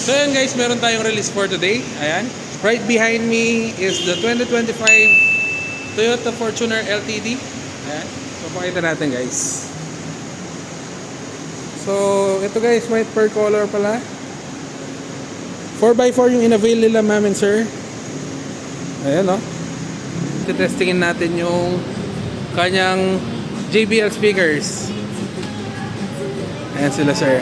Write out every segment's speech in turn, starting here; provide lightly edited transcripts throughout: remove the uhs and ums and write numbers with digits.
So yan guys, meron tayong release for today. Ayan. Right behind me is the 2025 Toyota Fortuner LTD. Ayan. So pakita natin guys. So ito guys, white pearl color pala. 4x4 yung in-avail nila ma'am and sir. Ayan o. Testingin natin yung kanyang JBL speakers. Ayan sila sir.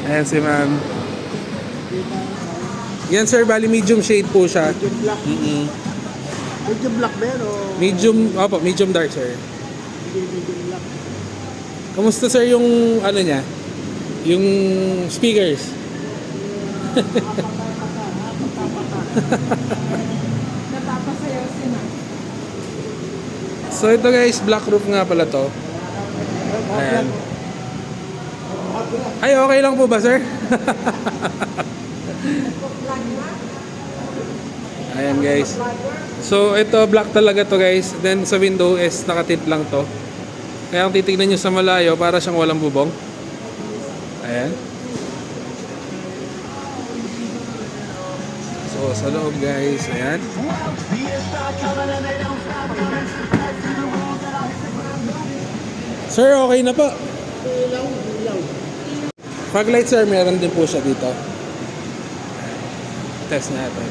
Ayan si ma'am. Yan sir, bali medium shade po siya. Medium black. Medium black ba yan o? Medium, opo, medium dark sir. Medium black. Kamusta sir yung ano niya? Yung speakers? Napapasayaw sila. So ito guys, black roof nga pala to. Ayan. Ay, okay lang po ba sir? Ayan guys. So ito black talaga to guys. Then sa window is nakatint lang to. Kaya kung titignan nyo sa malayo, para siyang walang bubong. Ayan. So sa loob guys, ayan. Sir, okay na po. Fog light sir, meron din po siya dito. Test natin.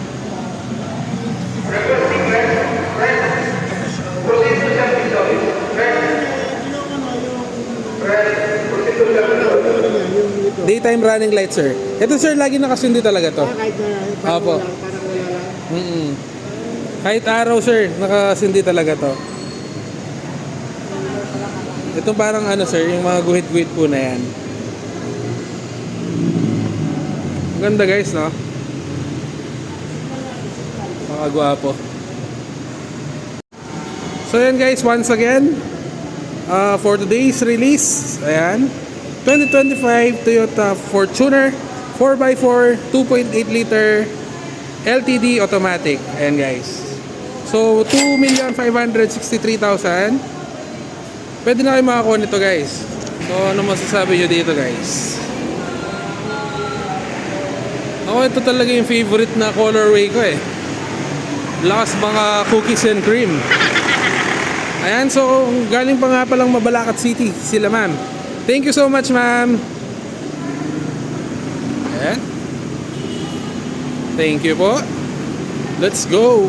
Daytime running light sir. Ito sir, lagi nakasundi talaga to. Kahit na Opo. parang wala lang. Kahit araw sir, nakasundi talaga to. Ito parang ano sir, yung mga guhit-guhit po na yan. Ganda guys, no? Mga gwapo. So yan guys, once again, for today's release, ayan, 2025 Toyota Fortuner 4x4 2.8 liter LTD automatic. Ayan guys. So 2,563,000. Pwede na kayo makakuha nito guys. So ano masasabi nyo dito guys? Ako ito talaga yung favorite na colorway ko eh. Lakas mga cookies and cream. Ayan, so galing pa nga palang Mabalacat City sila ma'am. Thank you so much ma'am. Ayan. Thank you po. Let's go.